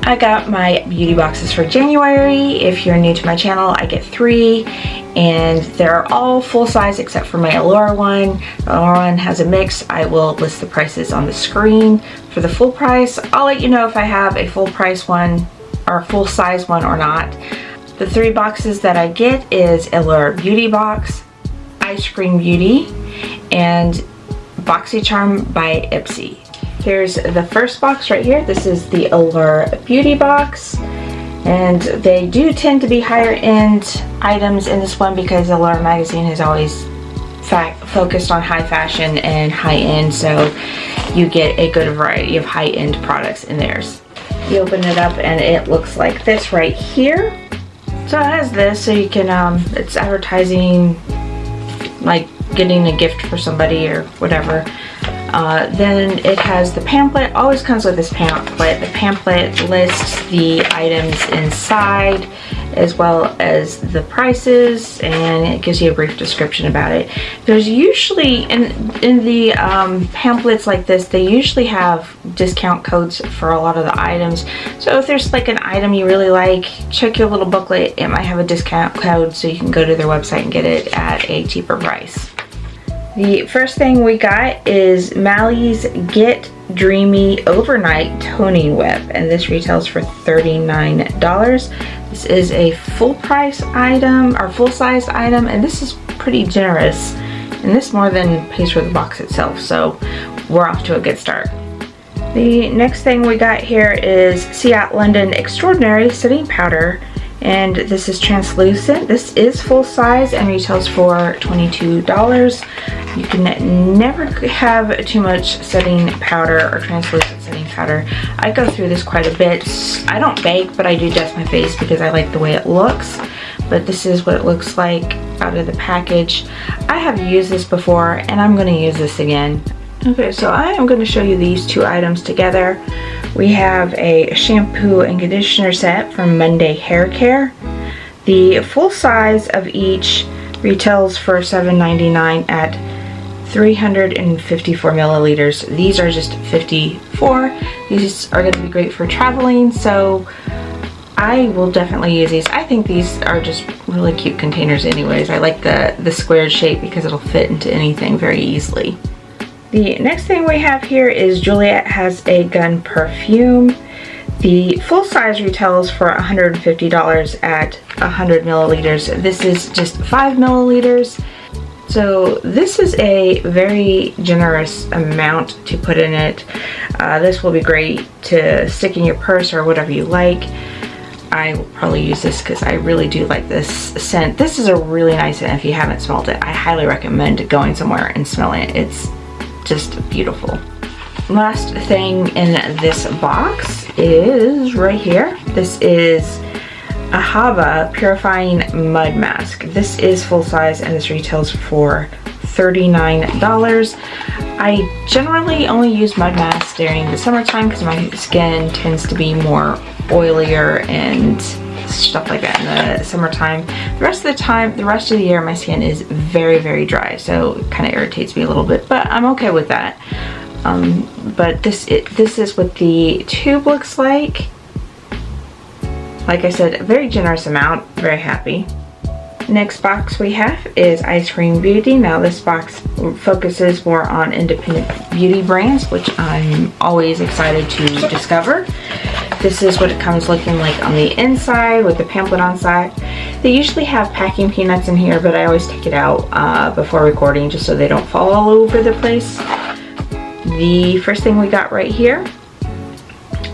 I got my beauty boxes for January. If you're new to my channel, I get 3, and they're all full size except for my Allure one. The Allure one has a mix. I will list the prices on the screen. For the full price, I'll let you know if I have a full price one or full size one or not. The 3 boxes that I get is Allure Beauty Box, Eyescream Beauty, and Boxy Charm by Ipsy. Here's the first box right here. This is the Allure Beauty Box, and they do tend to be higher end items in this one because Allure magazine has always focused on high fashion and high end, so you get a good variety of high end products in theirs. You open it up and it looks like this right here. So it has this, so you can it's advertising like getting a gift for somebody or whatever. Then it has the pamphlet. Always comes with this pamphlet. The pamphlet lists the items inside as well as the prices, and it gives you a brief description about it. There's usually in the pamphlets like this, they usually have discount codes for a lot of the items. So if there's like an item you really like, check your little booklet. It might have a discount code, so you can go to their website and get it at a cheaper price. The first thing we got is Mally's Get Dreamy Overnight Toning Whip, and this retails for $39. This is a full price item, or full size item, and this is pretty generous. And this more than pays for the box itself, so we're off to a good start. The next thing we got here is Ciat London Extraordinary Setting Powder, and this is translucent. This is full size and retails for $22. You can never have too much setting powder or translucent setting powder. I go through this quite a bit. I don't bake, but I do dust my face because I like the way it looks. But this is what it looks like out of the package. I have used this before and I'm going to use this again. Okay, so I am going to show you these 2 items together. We have a shampoo and conditioner set from Monday Hair Care. The full size of each retails for $7.99 at 354 milliliters. These are just 54. These are going to be great for traveling, so I will definitely use these. I think these are just really cute containers anyways. I like the squared shape because it'll fit into anything very easily. The next thing we have here is Juliet Has a Gun perfume. The full size retails for $150 at 100 milliliters. This is just 5 milliliters. So this is a very generous amount to put in it. This will be great to stick in your purse or whatever you like. I will probably use this because I really do like this scent. This is a really nice scent. If you haven't smelled it, I highly recommend going somewhere and smelling it. It's just beautiful. Last thing in this box is right here. This is a Hava Purifying Mud Mask. This is full size and this retails for $39. I generally only use mud masks during the summertime because my skin tends to be more oilier and stuff like that in the summertime. The rest of the year, my skin is very, very dry, so it kind of irritates me a little bit, but I'm okay with that. But this is what the tube looks like. Like I said, a very generous amount, very happy. Next box we have is Eyescream Beauty. Now this box focuses more on independent beauty brands, which I'm always excited to discover. This is what it comes looking like on the inside with the pamphlet on side. They usually have packing peanuts in here, but I always take it out before recording just so they don't fall all over the place. The first thing we got right here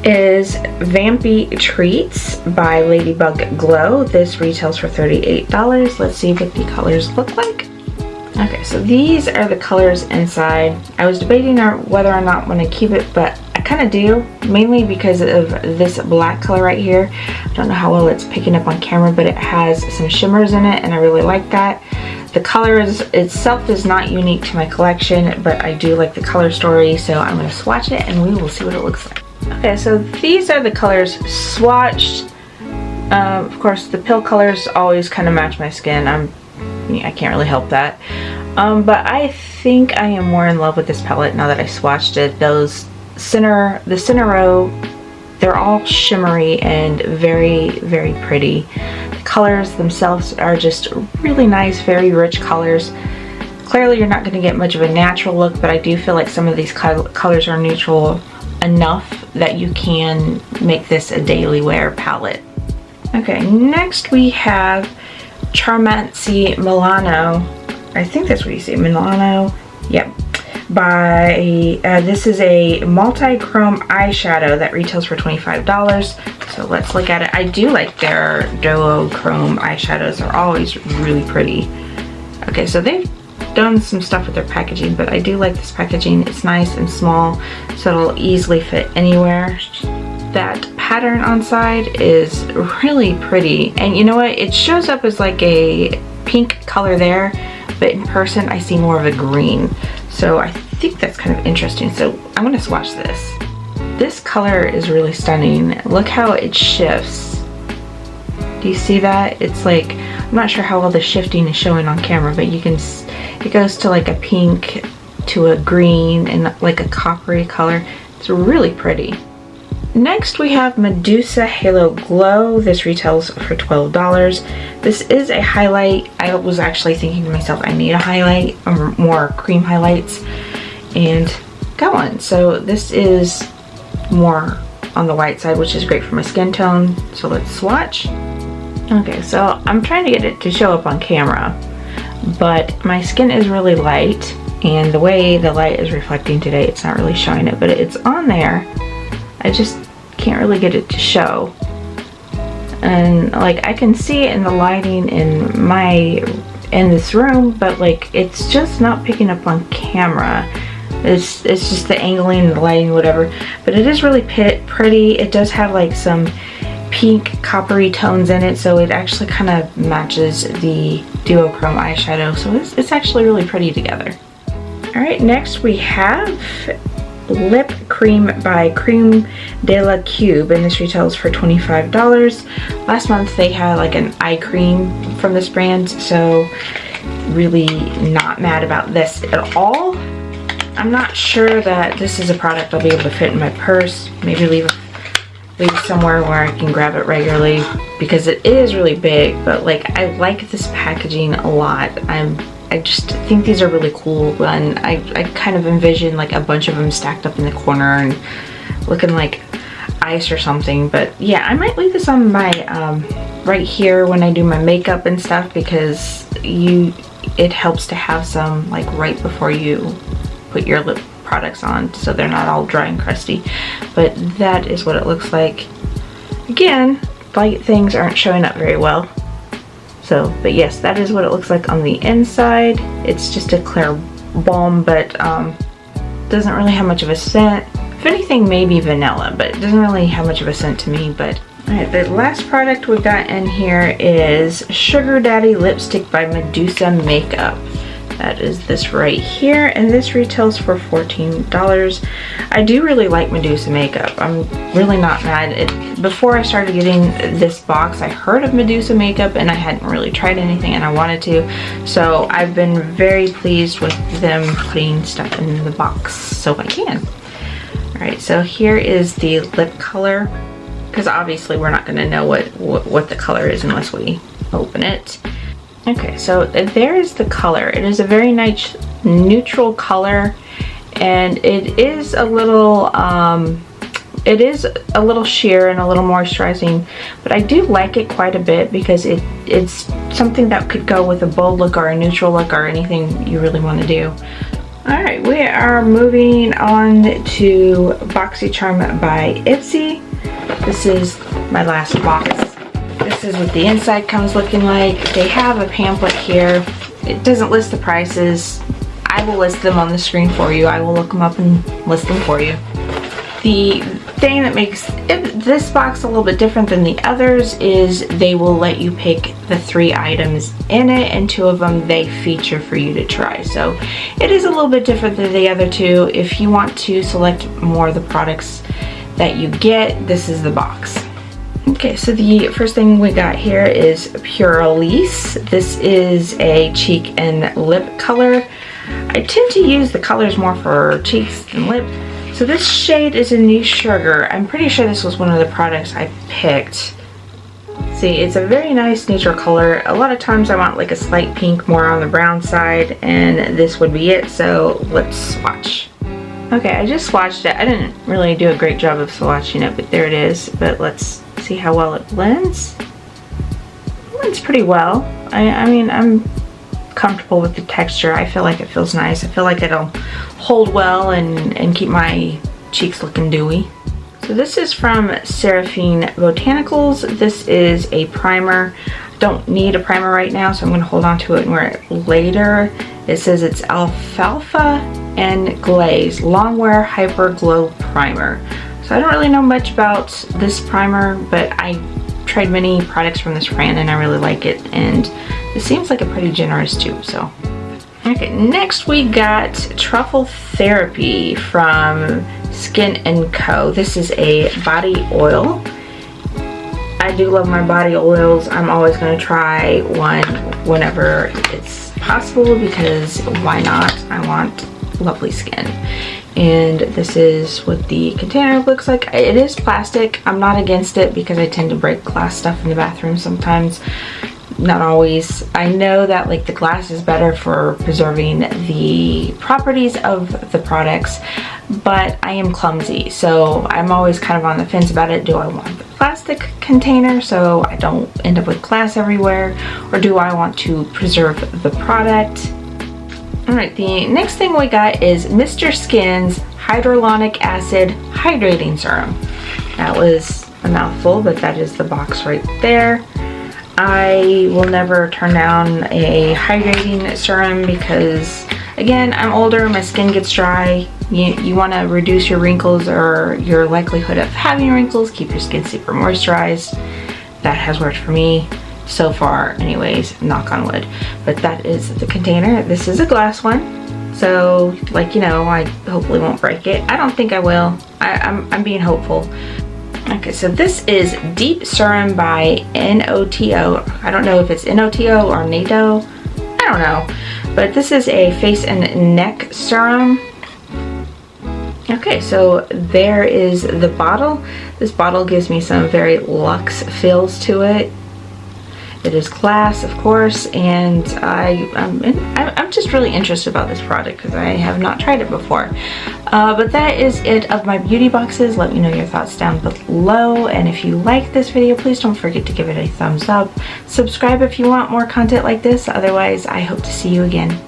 is Vampy Treats by Ladybug Glow. This retails for $38. Let's see what the colors look like. Okay, so these are the colors inside. I was debating whether or not I want to keep it, but I kind of do, mainly because of this black color right here. I don't know how well it's picking up on camera, but it has some shimmers in it and I really like that. The color itself is not unique to my collection, but I do like the color story, so I'm going to swatch it and we will see what it looks like. Okay, so these are the colors swatched. Of course, the pill colors always kind of match my skin. I can't really help that. But I think I am more in love with this palette now that I swatched it. The center row they're all shimmery and very, very pretty. The colors themselves are just really nice, very rich colors. Clearly you're not going to get much of a natural look, but I do feel like some of these colors are neutral enough that you can make this a daily wear palette. Okay, next we have Charmancy Milano. I think that's what you say, Milano. Yep. This is a multi-chrome eyeshadow that retails for $25. So let's look at it. I do like their duochrome eyeshadows. They're always really pretty. Okay, so they've done some stuff with their packaging, but I do like this packaging. It's nice and small, so it'll easily fit anywhere. That pattern on side is really pretty, and you know what, it shows up as like a pink color there, but in person I see more of a green, so I think that's kind of interesting. So I'm going to swatch this. This color is really stunning. Look how it shifts. Do you see that? It's like, I'm not sure how well the shifting is showing on camera, but you can, it goes to like a pink to a green and like a coppery color. It's really pretty. Next we have Medusa Halo Glow. This retails for $12. This is a highlight. I was actually thinking to myself, I need a highlight, or more cream highlights, and got one. So this is more on the white side, which is great for my skin tone. So let's swatch. Okay, so I'm trying to get it to show up on camera, but my skin is really light, and the way the light is reflecting today, it's not really showing it, but it's on there. I just can't really get it to show. And like, I can see it in the lighting in this room, but like, it's just not picking up on camera. It's just the angling and the lighting, whatever. But it is really pretty. It does have like some pink coppery tones in it, so it actually kind of matches the duochrome eyeshadow. So it's actually really pretty together. Alright, next we have Lip Cream by Creme de la Cube, and this retails for $25. Last month they had like an eye cream from this brand, so really not mad about this at all. I'm not sure that this is a product I'll be able to fit in my purse. Maybe leave somewhere where I can grab it regularly, because it is really big, but like, I like this packaging a lot. I just think these are really cool, and I kind of envision like a bunch of them stacked up in the corner and looking like ice or something. But yeah, I might leave this on my right here when I do my makeup and stuff, because it helps to have some like right before you put your lip products on, so they're not all dry and crusty. But that is what it looks like. Again, light things aren't showing up very well. So, but yes, that is what it looks like on the inside. It's just a clear balm, but doesn't really have much of a scent. If anything, maybe vanilla, but it doesn't really have much of a scent to me. But alright, the last product we got in here is Sugar Daddy Lipstick by Medusa Makeup. That is this right here, and this retails for $14. I do really like Medusa Makeup. I'm really not mad. Before I started getting this box, I heard of Medusa Makeup and I hadn't really tried anything, and I wanted to. So I've been very pleased with them putting stuff in the box so I can. Alright, so here is the lip color, because obviously we're not going to know what the color is unless we open it. Okay, so there is the color. It is a very nice neutral color, and it is a little sheer and a little moisturizing, but I do like it quite a bit, because it's something that could go with a bold look or a neutral look or anything you really want to do. Alright, we are moving on to Boxy Charm by Ipsy. This is my last box. This is what the inside comes looking like. They have a pamphlet here. It doesn't list the prices. I will list them on the screen for you. I will look them up and list them for you. The thing that makes this box a little bit different than the others is they will let you pick the 3 items in it, and 2 of them they feature for you to try. So it is a little bit different than the other 2. If you want to select more of the products that you get, this is the box. Okay, so the first thing we got here is Pure Elise. This is a cheek and lip color. I tend to use the colors more for cheeks than lip, So this shade is in the Sugar. I'm pretty sure this was one of the products I picked. See, it's a very nice neutral color. A lot of times I want like a slight pink more on the brown side, and this would be it. So let's swatch. Okay, I just swatched it. I didn't really do a great job of swatching it, but there it is. But let's see how well it blends. It blends pretty well. I mean, I'm comfortable with the texture. I feel like it feels nice. I feel like it'll hold well and keep my cheeks looking dewy. So this is from Seraphine Botanicals. This is a primer. I don't need a primer right now, so I'm going to hold on to it and wear it later. It says it's Alfalfa and Glaze Long Wear Hyper Glow Primer. So I don't really know much about this primer, but I tried many products from this brand and I really like it, and it seems like a pretty generous tube. So okay, next we got Truffle Therapy from Skin & Co. This is a body oil. I do love my body oils. I'm always going to try one whenever it's possible, because why not? I want lovely skin. And this is what the container looks like. It is plastic. I'm not against it because I tend to break glass stuff in the bathroom sometimes. Not always. I know that like the glass is better for preserving the properties of the products, but I am clumsy, so I'm always kind of on the fence about it. Do I want the plastic container so I don't end up with glass everywhere, or do I want to preserve the product? Alright, the next thing we got is Mr. Skin's Hyaluronic Acid Hydrating Serum. That was a mouthful, but that is the box right there. I will never turn down a hydrating serum because, again, I'm older, my skin gets dry. You want to reduce your wrinkles or your likelihood of having wrinkles, keep your skin super moisturized. That has worked for me so far anyways, knock on wood. But that is the container. This is a glass one, so like, you know, I hopefully won't break it. I don't think I will. I'm being hopeful. Okay, so this is Deep Serum by NOTO. I don't know if it's NOTO or NATO. I don't know. But this is a face and neck serum. Okay, so there is the bottle. This bottle gives me some very luxe feels to it. It is glass, of course, and I'm just really interested about this product because I have not tried it before. But that is it of my beauty boxes. Let me know your thoughts down below, and if you like this video, please don't forget to give it a thumbs up. Subscribe if you want more content like this. Otherwise, I hope to see you again.